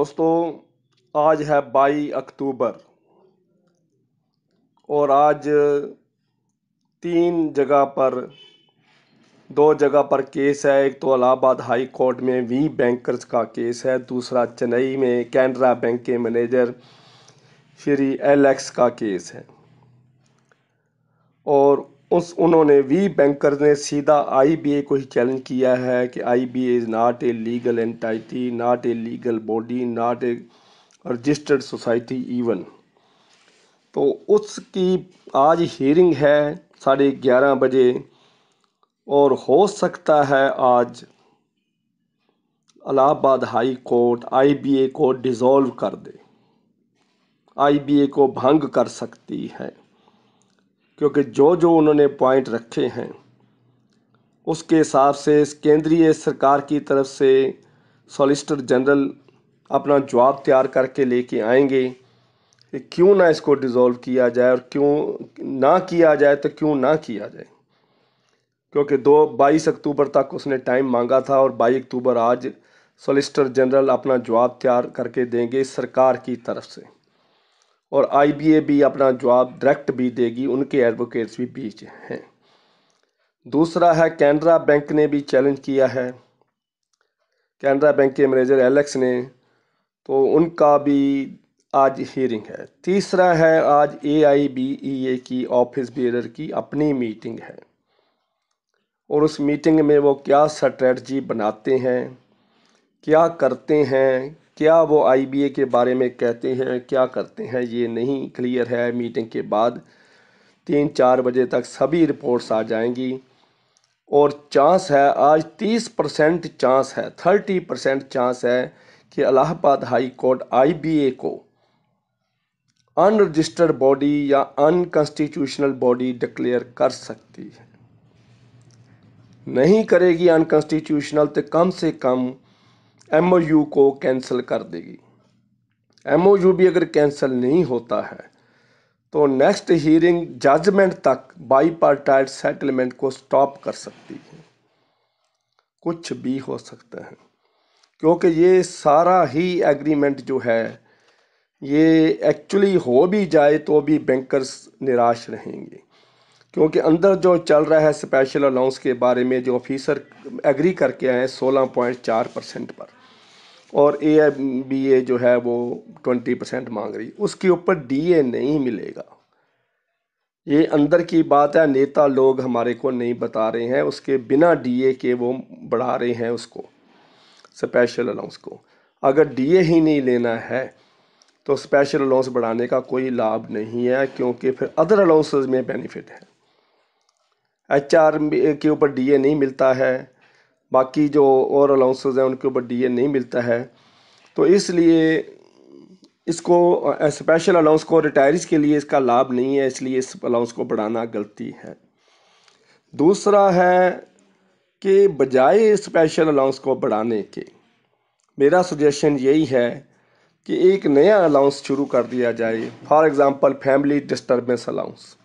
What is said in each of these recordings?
दोस्तों, आज है 22 अक्टूबर और आज दो जगह पर केस है। एक तो इलाहाबाद हाई कोर्ट में वी बैंकर्स का केस है, दूसरा चेन्नई में कैनरा बैंक के मैनेजर श्री एलेक्स का केस है। और उन्होंने वी बैंकर्स ने सीधा आईबीए को ही चैलेंज किया है कि IBA is not a legal entity, not a legal body, not a registered society even. तो उसकी आज हियरिंग है 11:30 बजे और हो सकता है आज इलाहाबाद हाई कोर्ट आईबीए को डिसॉल्व कर दे, आईबीए को भंग कर सकती है, क्योंकि जो जो उन्होंने पॉइंट रखे हैं उसके हिसाब से केंद्रीय सरकार की तरफ से सॉलिसिटर जनरल अपना जवाब तैयार करके लेके आएंगे कि क्यों ना इसको डिसॉल्व किया जाए, और क्यों ना किया जाए तो क्यों ना किया जाए, क्योंकि 22 अक्टूबर तक उसने टाइम मांगा था और 22 अक्टूबर आज सॉलिसिटर जनरल अपना जवाब तैयार करके देंगे सरकार की तरफ से, और आईबीए भी अपना जवाब डायरेक्ट भी देगी, उनके एडवोकेट्स भी बीच हैं। दूसरा है कैनरा बैंक ने भी चैलेंज किया है, कैनरा बैंक के मैनेजर एलेक्स ने, तो उनका भी आज हियरिंग है। तीसरा है आज AIBEA की ऑफिस बेरर की अपनी मीटिंग है और उस मीटिंग में वो क्या स्ट्रेटजी बनाते हैं, क्या करते हैं, क्या वो आईबीए के बारे में कहते हैं, क्या करते हैं, ये नहीं क्लियर है। मीटिंग के बाद 3-4 बजे तक सभी रिपोर्ट्स आ जाएंगी और चांस है आज 30% चांस है, 30% चांस है कि इलाहाबाद हाई कोर्ट आईबीए को अनरजिस्टर्ड बॉडी या अनकॉन्स्टिट्यूशनल बॉडी डिक्लेयर कर सकती है। नहीं करेगी अनकॉन्स्टिट्यूशनल तो कम से कम एमओयू को कैंसिल कर देगी। एमओयू भी अगर कैंसिल नहीं होता है तो नेक्स्ट हियरिंग जजमेंट तक बाईपार्टाइट सेटलमेंट को स्टॉप कर सकती है। कुछ भी हो सकता है, क्योंकि ये सारा ही एग्रीमेंट जो है ये एक्चुअली हो भी जाए तो भी बैंकर्स निराश रहेंगे, क्योंकि अंदर जो चल रहा है स्पेशल अलाउंस के बारे में जो ऑफिसर एग्री करके आए 16.4% पर, और AIBA जो है वो 20% मांग रही, उसके ऊपर DA नहीं मिलेगा। ये अंदर की बात है, नेता लोग हमारे को नहीं बता रहे हैं, उसके बिना DA के वो बढ़ा रहे हैं उसको, स्पेशल अलाउंस को। अगर DA ही नहीं लेना है तो स्पेशल अलाउंस बढ़ाने का कोई लाभ नहीं है, क्योंकि फिर अदर अलाउंसेस में बेनिफिट है। HR के ऊपर DA नहीं मिलता है, बाकी जो और अलाउंसेस हैं उनके ऊपर DA नहीं मिलता है, तो इसलिए इसको स्पेशल अलाउंस को रिटायरीज के लिए इसका लाभ नहीं है, इसलिए इस अलाउंस को बढ़ाना गलती है। दूसरा है कि बजाय स्पेशल अलाउंस को बढ़ाने के मेरा सजेशन यही है कि एक नया अलाउंस शुरू कर दिया जाए, for example family disturbance allowance,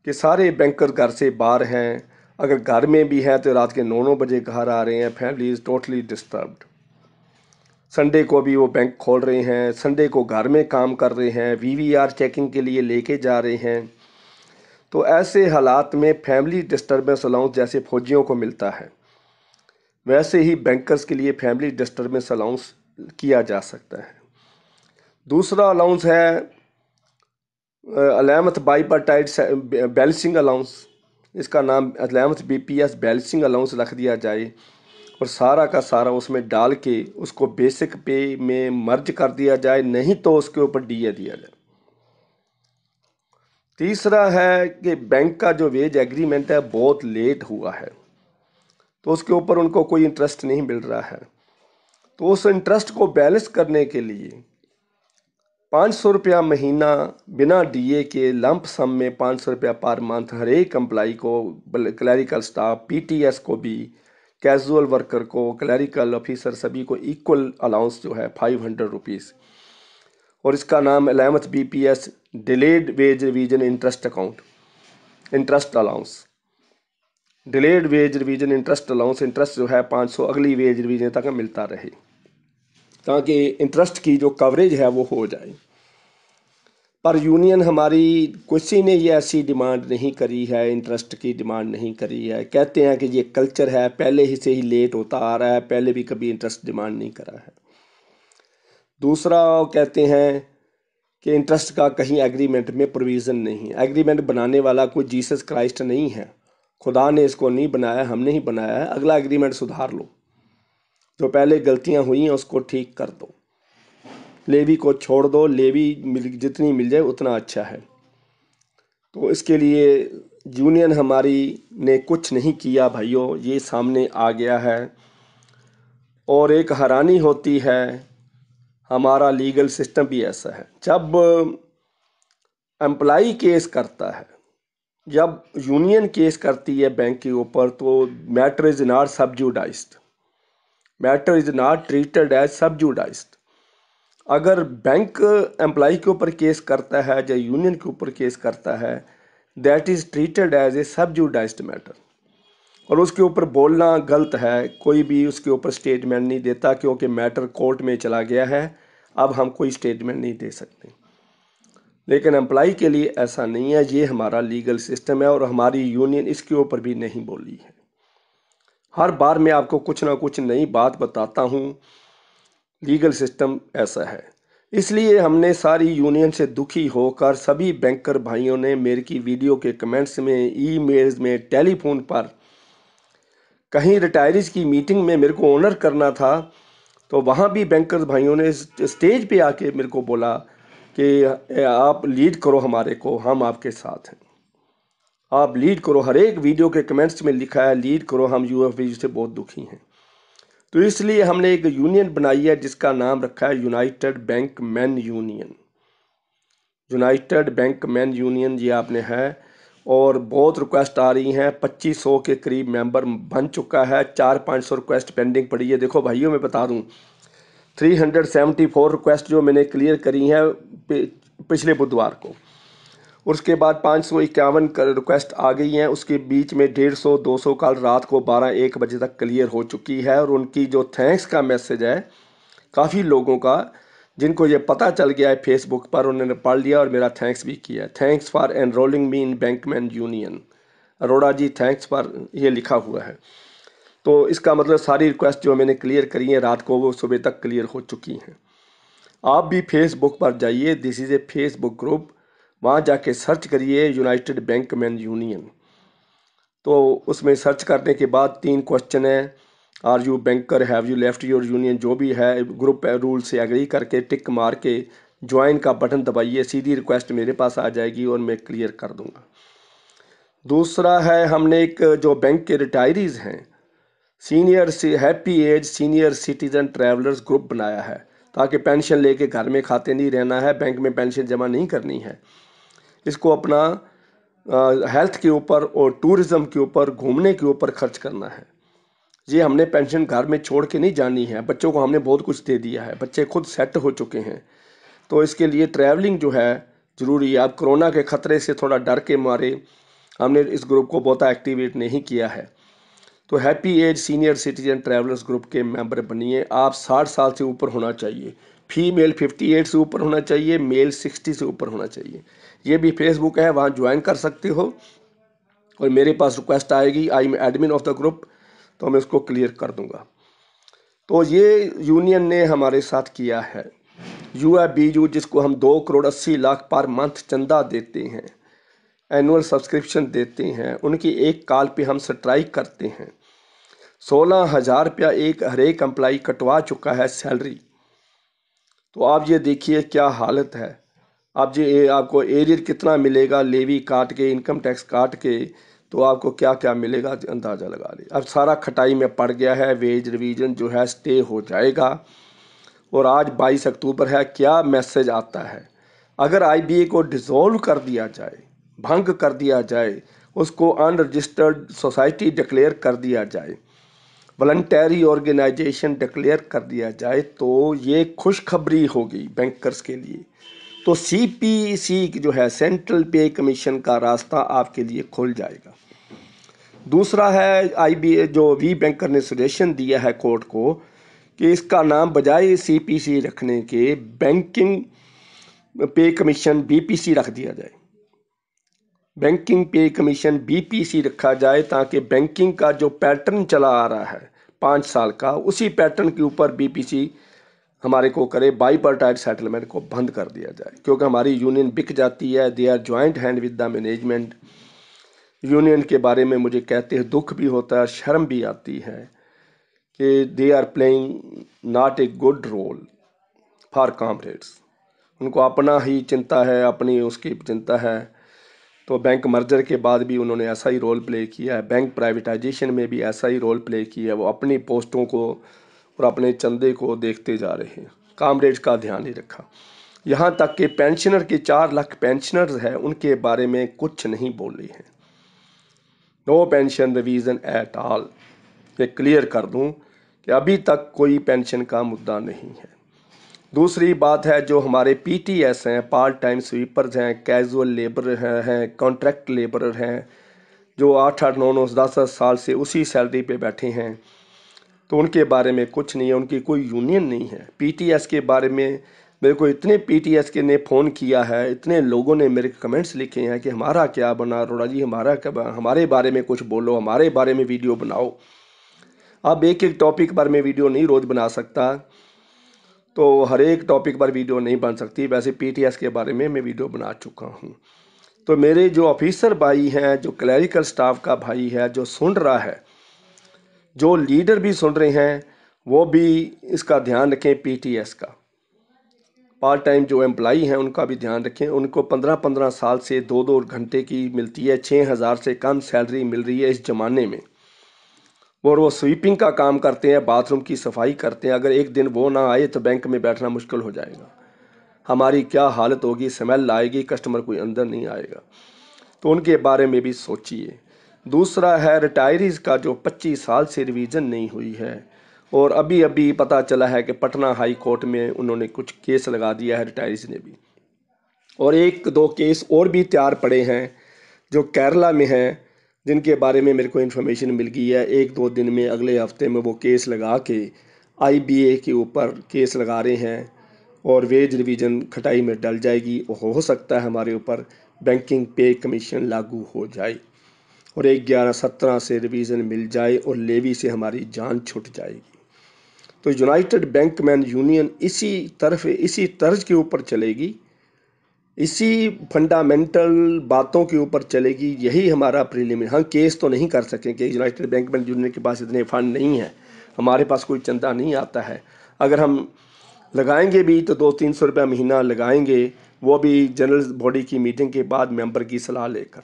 कि सारे बैंकर घर से बाहर हैं, अगर घर में भी हैं तो रात के 9-9 बजे घर आ रहे हैं, family is totally disturbed. Sunday को भी वो बैंक खोल रहे हैं, संडे को घर में काम कर रहे हैं, VVR चेकिंग के लिए लेके जा रहे हैं। तो ऐसे हालात में फैमिली डिस्टर्बेंस अलाउंस जैसे फौजियों को मिलता है वैसे ही बैंकर्स के लिए फैमिली डिस्टर्बेंस अलाउंस किया जा सकता है। दूसरा अलाउंस है अलामत बाईपार्टाइट बैलेंसिंग अलाउंस, इसका नाम अलामत BPS बैलेंसिंग अलाउंस रख दिया जाए और सारा का सारा उसमें डाल के उसको बेसिक पे में मर्ज कर दिया जाए, नहीं तो उसके ऊपर DA दिया जाए। तीसरा है कि बैंक का जो वेज एग्रीमेंट है बहुत लेट हुआ है, तो उसके ऊपर उनको कोई इंटरेस्ट नहीं मिल रहा है, तो उस इंटरेस्ट को बैलेंस करने के लिए 500 रुपया महीना बिना DA के लंप सम में 500 रुपया पर मंथ हर एक एम्प्लाई को, क्लरिकल स्टाफ, PTS को भी, कैजुअल वर्कर को, क्लरिकल ऑफिसर सभी को इक्वल अलाउंस जो है 500 रुपीज़, और इसका नाम अलामत BPS delayed veg revision interest account, interest allowance, delayed veg revision interest allowance, interest जो है 500 अगली वेज रिवीजन तक मिलता रहे। ताकि इंटरेस्ट की जो कवरेज है वो हो जाए। पर यूनियन हमारी किसी ने ये ऐसी डिमांड नहीं करी है, इंटरेस्ट की डिमांड नहीं करी है। कहते हैं कि ये कल्चर है, पहले ही से ही लेट होता आ रहा है, पहले भी कभी इंटरेस्ट डिमांड नहीं करा है। दूसरा कहते हैं कि इंटरेस्ट का कहीं एग्रीमेंट में प्रोविज़न नहीं है। एग्रीमेंट बनाने वाला कोई जीसस क्राइस्ट नहीं है, खुदा ने इसको नहीं बनाया, हमने ही बनाया है। अगला एग्रीमेंट सुधार लो, जो पहले गलतियां हुई हैं उसको ठीक कर दो, लेवी को छोड़ दो, लेवी जितनी मिल जाए उतना अच्छा है। तो इसके लिए यूनियन हमारी ने कुछ नहीं किया भाइयों, ये सामने आ गया है। और एक हैरानी होती है, हमारा लीगल सिस्टम भी ऐसा है, जब एम्प्लाई केस करता है, जब यूनियन केस करती है बैंक के ऊपर, तो matter is not subjudiced, matter is not treated as subjudiced. अगर बैंक एम्प्लाई के ऊपर केस करता है या यूनियन के ऊपर केस करता है, that is treated as a subjudiced matter, और उसके ऊपर बोलना गलत है। कोई भी उसके ऊपर स्टेटमेंट नहीं देता, क्योंकि मैटर कोर्ट में चला गया है, अब हम कोई स्टेटमेंट नहीं दे सकते। लेकिन एम्प्लाई के लिए ऐसा नहीं है, ये हमारा लीगल सिस्टम है, और हमारी यूनियन इसके ऊपर भी नहीं बोली है। हर बार मैं आपको कुछ ना कुछ नई बात बताता हूँ, लीगल सिस्टम ऐसा है। इसलिए हमने सारी यूनियन से दुखी होकर सभी बैंकर भाइयों ने मेरे की वीडियो के कमेंट्स में, ईमेल्स में, टेलीफोन पर, कहीं रिटायरीज की मीटिंग में मेरे को ऑनर करना था, तो वहाँ भी बैंकर्स भाइयों ने स्टेज पे आके मेरे को बोला कि आप लीड करो हमारे को, हम आपके साथ हैं, आप लीड करो। हर एक वीडियो के कमेंट्स में लिखा है लीड करो, हम यूएफबी से बहुत दुखी हैं। तो इसलिए हमने एक यूनियन बनाई है जिसका नाम रखा है United bank man union. United bank man union ये आपने है, और बहुत रिक्वेस्ट आ रही हैं, 2500 के करीब मेंबर बन चुका है, 400-500 रिक्वेस्ट पेंडिंग पड़ी है। देखो भाइयों, मैं बता दूं, 374 रिक्वेस्ट जो मैंने क्लियर करी हैं पिछले बुधवार को, उसके बाद 551 रिक्वेस्ट आ गई हैं, उसके बीच में 150-200 कल रात को 12-1 बजे तक क्लियर हो चुकी है। और उनकी जो थैंक्स का मैसेज है, काफ़ी लोगों का जिनको ये पता चल गया है फेसबुक पर, उन्होंने पढ़ लिया और मेरा थैंक्स भी किया। Thanks for enrolling me in bankman union, Arora ji thanks for, ये लिखा हुआ है। तो इसका मतलब सारी रिक्वेस्ट जो मैंने क्लियर करी है रात को, वो सुबह तक क्लियर हो चुकी हैं। आप भी फेसबुक पर जाइए, this is A Facebook group, वहाँ जाके सर्च करिए यूनाइटेड बैंकमैन यूनियन। तो उसमें सर्च करने के बाद 3 क्वेश्चन है, are you banker, have you left your union, जो भी है ग्रुप है, रूल से एग्री करके टिक मार के ज्वाइन का बटन दबाइए, सीधी रिक्वेस्ट मेरे पास आ जाएगी और मैं क्लियर कर दूंगा। दूसरा है, हमने एक जो बैंक के रिटायरीज हैं, senior happy age senior citizen travellers group बनाया है, ताकि पेंशन लेके घर में खाते नहीं रहना है, बैंक में पेंशन जमा नहीं करनी है, इसको अपना हेल्थ के ऊपर और टूरिज्म के ऊपर, घूमने के ऊपर खर्च करना है। ये हमने पेंशन घर में छोड़ के नहीं जानी है, बच्चों को हमने बहुत कुछ दे दिया है, बच्चे खुद सेट हो चुके हैं। तो इसके लिए ट्रैवलिंग जो है ज़रूरी है। अब कोरोना के ख़तरे से थोड़ा डर के मारे हमने इस ग्रुप को बहुत एक्टिवेट नहीं किया है। तो happy age senior citizen travellers group के मेंबर बनिए। आप 60 साल से ऊपर होना चाहिए, फीमेल 58 से ऊपर होना चाहिए, मेल 60 से ऊपर होना चाहिए। ये भी फेसबुक है, वहाँ ज्वाइन कर सकते हो, और मेरे पास रिक्वेस्ट आएगी, I am admin of the group, तो मैं उसको क्लियर कर दूंगा। तो ये यूनियन ने हमारे साथ किया है। यूएफबीयू, जिसको हम 2 करोड़ 80 लाख पर मंथ चंदा देते हैं, एनुअल सब्सक्रिप्शन देते हैं, उनकी एक कॉल पे हम स्ट्राइक करते हैं। 16,000 रुपया हर एक एम्प्लाई कटवा चुका है सैलरी। तो आप ये देखिए क्या हालत है। आप जी आपको एरियर कितना मिलेगा, लेवी काट के, इनकम टैक्स काट के, तो आपको क्या क्या मिलेगा अंदाज़ा लगा ली। अब सारा खटाई में पड़ गया है, वेज रिवीजन जो है स्टे हो जाएगा। और आज 22 अक्टूबर है, क्या मैसेज आता है, अगर आईबीए को डिसॉल्व कर दिया जाए, भंग कर दिया जाए, उसको अनरजिस्टर्ड सोसाइटी डिक्लेयर कर दिया जाए, वॉलंटरी ऑर्गेनाइजेशन डिक्लेयर कर दिया जाए, तो ये खुशखबरी होगी बैंकर्स के लिए। तो सीपीसी जो है, सेंट्रल पे कमीशन का रास्ता आपके लिए खुल जाएगा। दूसरा है आईबीए, जो वी बैंकर ने सजेशन दिया है कोर्ट को कि इसका नाम बजाय CPC रखने के बैंकिंग पे कमीशन BPC रख दिया जाए। बैंकिंग पे कमीशन BPC रखा जाए ताकि बैंकिंग का जो पैटर्न चला आ रहा है 5 साल का, उसी पैटर्न के ऊपर BPC हमारे को करे, बाईपार्टाइट सेटलमेंट को बंद कर दिया जाए। क्योंकि हमारी यूनियन बिक जाती है, they are joint hand with the management. Union के बारे में मुझे कहते हैं दुख भी होता है, शर्म भी आती है कि they are playing not a good role for comrades. उनको अपना ही चिंता है, अपनी उसकी चिंता है। तो बैंक मर्जर के बाद भी उन्होंने ऐसा ही रोल प्ले किया है, बैंक प्राइवेटाइजेशन में भी ऐसा ही रोल प्ले किया है। वो अपनी पोस्टों को और अपने चंदे को देखते जा रहे हैं, कॉमरेड्स का ध्यान नहीं रखा। यहाँ तक कि पेंशनर के 4 लाख पेंशनर्स हैं, उनके बारे में कुछ नहीं बोले हैं। No pension revision at all. ये क्लियर कर दूं कि अभी तक कोई पेंशन का मुद्दा नहीं है। दूसरी बात है, जो हमारे PTS हैं, पार्ट टाइम स्वीपर्स हैं, कैजुअल लेबर हैं, कॉन्ट्रैक्ट लेबरर हैं, जो 8-8, 9-9, 10-10 साल से उसी सैलरी पे बैठे हैं, तो उनके बारे में कुछ नहीं है। उनकी कोई यूनियन नहीं है। PTS के बारे में मेरे को इतने PTS के ने फ़ोन किया है, इतने लोगों ने मेरे कमेंट्स लिखे हैं कि हमारा क्या बना, अरोड़ा जी हमारा क्या, हमारे बारे में कुछ बोलो, हमारे बारे में वीडियो बनाओ। अब एक एक टॉपिक पर मैं वीडियो नहीं रोज़ बना सकता, तो हर एक टॉपिक पर वीडियो नहीं बन सकती। वैसे PTS के बारे में मैं वीडियो बना चुका हूँ। तो मेरे जो ऑफिसर भाई हैं, जो क्लैरिकल स्टाफ का भाई है, जो सुन रहा है, जो लीडर भी सुन रहे हैं, वो भी इसका ध्यान रखें। PTS का पार्ट टाइम जो एम्प्लॉई हैं उनका भी ध्यान रखें। उनको 15-15 साल से 2-2 घंटे की मिलती है, 6,000 से कम सैलरी मिल रही है इस ज़माने में। और वो स्वीपिंग का काम करते हैं, बाथरूम की सफाई करते हैं। अगर एक दिन वो ना आए तो बैंक में बैठना मुश्किल हो जाएगा। हमारी क्या हालत होगी, स्मेल आएगी, कस्टमर कोई अंदर नहीं आएगा। तो उनके बारे में भी सोचिए। दूसरा है रिटायरीज़ का, जो 25 साल से रिवीजन नहीं हुई है, और अभी अभी पता चला है कि पटना हाई कोर्ट में उन्होंने कुछ केस लगा दिया है रिटायरीज़ ने भी। और 1-2 केस और भी तैयार पड़े हैं जो केरला में हैं, जिनके बारे में मेरे को इन्फॉर्मेशन मिल गई है। 1-2 दिन में, अगले हफ्ते में वो केस लगा के IBA के ऊपर केस लगा रहे हैं और वेज रिवीजन खटाई में डल जाएगी। हो सकता है हमारे ऊपर बैंकिंग पे कमीशन लागू हो जाए और 11-17 से रिवीजन मिल जाए और लेवी से हमारी जान छूट जाएगी। तो यूनाइटेड बैंकमैन यूनियन इसी तर्ज के ऊपर चलेगी, इसी फंडामेंटल बातों के ऊपर चलेगी। यही हमारा प्रीलिम। हम केस तो नहीं कर सकेंगे, यूनाइटेड बैंकमैन यूनियन के पास इतने फंड नहीं है, हमारे पास कोई चंदा नहीं आता है। अगर हम लगाएंगे भी तो 200-300 रुपया महीना लगाएंगे, वो भी जनरल बॉडी की मीटिंग के बाद मेंबर की सलाह लेकर,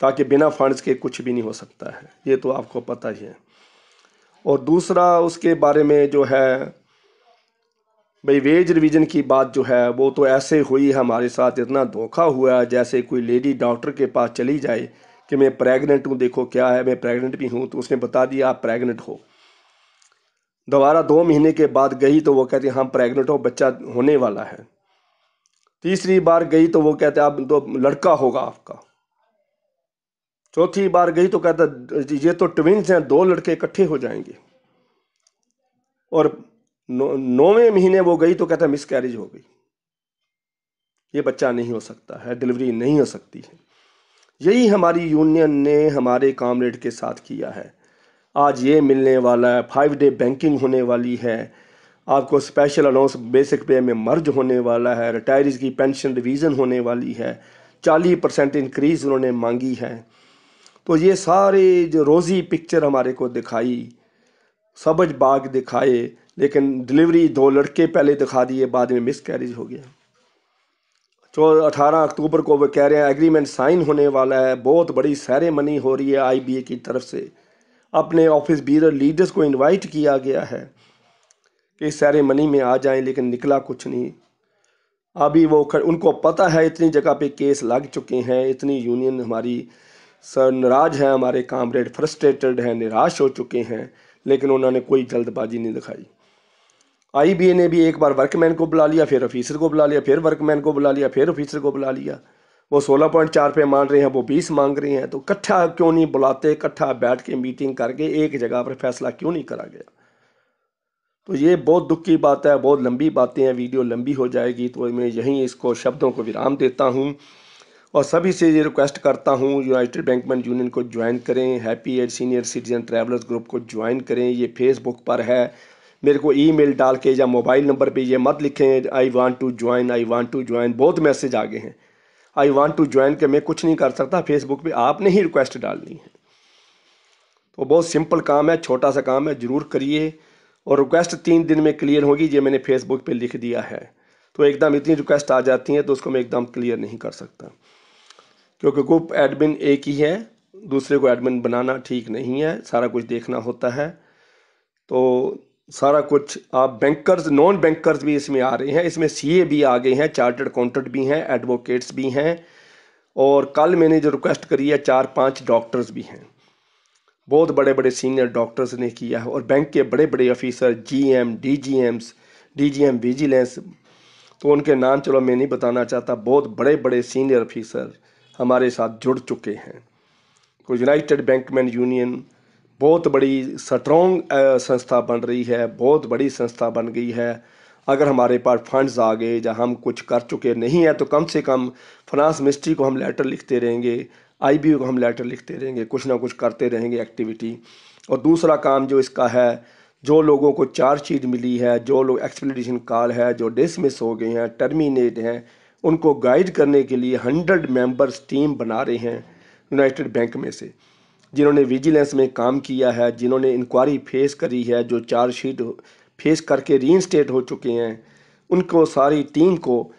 ताकि बिना फंड्स के कुछ भी नहीं हो सकता है, ये तो आपको पता ही है। और दूसरा उसके बारे में जो है भाई, वेज रिवीजन की बात जो है वो तो ऐसे हुई हमारे साथ, इतना धोखा हुआ है जैसे कोई लेडी डॉक्टर के पास चली जाए कि मैं प्रेग्नेंट हूँ, देखो क्या है, मैं प्रेग्नेंट भी हूँ, तो उसने बता दिया आप प्रेग्नेंट हो। दोबारा 2 महीने के बाद गई तो वो कहती हम प्रेग्नेंट हो, बच्चा होने वाला है। तीसरी बार गई तो वो कहते अब तो लड़का होगा आपका। चौथी बार गई तो कहता ये तो ट्विंस हैं, 2 लड़के इकट्ठे हो जाएंगे। और 9वें महीने वो गई तो कहता मिसकैरेज हो गई, ये बच्चा नहीं हो सकता है, डिलीवरी नहीं हो सकती है। यही हमारी यूनियन ने हमारे कॉमरेड के साथ किया है। आज ये मिलने वाला है, 5 डे बैंकिंग होने वाली है, आपको स्पेशल अलाउंस बेसिक पे में मर्ज होने वाला है, रिटायरीज की पेंशन रिवीजन होने वाली है, 40% इंक्रीज उन्होंने मांगी है। तो ये सारे जो रोज़ी पिक्चर हमारे को दिखाई, सबज बाग दिखाए, लेकिन डिलीवरी 2 लड़के पहले दिखा दिए, बाद में मिसकैरेज हो गया। 18 अक्टूबर को वो कह रहे हैं एग्रीमेंट साइन होने वाला है, बहुत बड़ी सेरेमनी हो रही है IBA की तरफ से, अपने ऑफिस बीरर लीडर्स को इनवाइट किया गया है कि सेरेमनी में आ जाएं, लेकिन निकला कुछ नहीं। अभी वो उनको पता है इतनी जगह पे केस लग चुके हैं, इतनी यूनियन हमारी नाराज है, हमारे कामरेड फ्रस्ट्रेटेड हैं, निराश हो चुके हैं, लेकिन उन्होंने कोई जल्दबाजी नहीं दिखाई। IBA ने भी एक बार वर्कमैन को बुला लिया, फिर ऑफिसर को बुला लिया, फिर वर्कमैन को बुला लिया, फिर ऑफिसर को बुला लिया। वो 16.4 पे मान रहे हैं, वो 20 मांग रहे हैं। तो इकट्ठा क्यों नहीं बुलाते, इकट्ठा बैठ के मीटिंग करके एक जगह पर फैसला क्यों नहीं करा गया। तो ये बहुत दुख की बात है, बहुत लंबी बातें हैं, वीडियो लंबी हो जाएगी, तो मैं यहीं इसको शब्दों को विराम देता हूँ और सभी से ये रिक्वेस्ट करता हूँ यूनाइटेड बैंकमैन यूनियन को ज्वाइन करें, happy age senior citizen travellers group को ज्वाइन करें। ये फेसबुक पर है, मेरे को ईमेल डाल के या मोबाइल नंबर पे ये मत लिखें I want to join, I want to join. बहुत मैसेज आ गए हैं आई वांट टू ज्वाइन के, मैं कुछ नहीं कर सकता, फेसबुक पे आपने ही रिक्वेस्ट डालनी है। तो बहुत सिंपल काम है, छोटा सा काम है, ज़रूर करिए और रिक्वेस्ट 3 दिन में क्लियर होगी, ये मैंने फेसबुक पे लिख दिया है। तो एकदम इतनी रिक्वेस्ट आ जाती हैं तो उसको मैं एकदम क्लियर नहीं कर सकता, क्योंकि ग्रुप एडमिन एक ही है, दूसरे को एडमिन बनाना ठीक नहीं है, सारा कुछ देखना होता है। तो सारा कुछ आप बैंकर्स, नॉन बैंकर्स भी इसमें आ रहे हैं, इसमें सीए भी आ गए हैं, चार्टर्ड अकाउंटेंट भी हैं, एडवोकेट्स भी हैं, और कल मैंने जो रिक्वेस्ट करी है 4-5 डॉक्टर्स भी हैं, बहुत बड़े बड़े सीनियर डॉक्टर्स ने किया है, और बैंक के बड़े बड़े officer, GM, DGMs, DGM vigilance, तो उनके नाम चलो मैं नहीं बताना चाहता, बहुत बड़े बड़े सीनियर ऑफिसर हमारे साथ जुड़ चुके हैं। तो यूनाइटेड बैंकमैन यूनियन बहुत बड़ी स्ट्रॉन्ग संस्था बन रही है, बहुत बड़ी संस्था बन गई है। अगर हमारे पास फंड्स आ गए या हम कुछ कर चुके नहीं हैं तो कम से कम फाइनेंस मिनिस्ट्री को हम लेटर लिखते रहेंगे, आईबीओ को हम लेटर लिखते रहेंगे, कुछ ना कुछ करते रहेंगे एक्टिविटी। और दूसरा काम जो इसका है, जो लोगों को चार्जशीट मिली है, जो लोग एक्सप्लेनेशन कॉल है, जो डिसमिस हो गए हैं, टर्मिनेट हैं, उनको गाइड करने के लिए 100 मेंबर्स टीम बना रहे हैं यूनाइटेड बैंक में से, जिन्होंने विजिलेंस में काम किया है, जिन्होंने इंक्वायरी फेस करी है, जो चार्जशीट फेस करके रीइंस्टेट हो चुके हैं, उनको सारी टीम को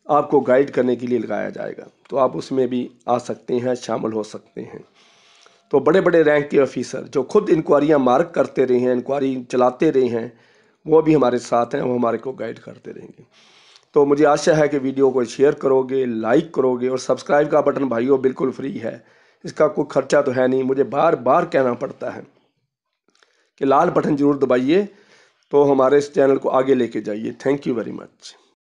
आपको गाइड करने के लिए लगाया जाएगा। तो आप उसमें भी आ सकते हैं, शामिल हो सकते हैं। तो बड़े बड़े रैंक के ऑफिसर जो खुद इंक्वायरियाँ मार्क करते रहे हैं, इंक्वायरी चलाते रहे हैं, वो भी हमारे साथ हैं, वो हमारे को गाइड करते रहेंगे। तो मुझे आशा है कि वीडियो को शेयर करोगे, लाइक करोगे, और सब्सक्राइब का बटन भाइयों बिल्कुल फ्री है, इसका कोई खर्चा तो है नहीं, मुझे बार बार कहना पड़ता है कि लाल बटन जरूर दबाइए, तो हमारे इस चैनल को आगे लेके जाइए। Thank you very much.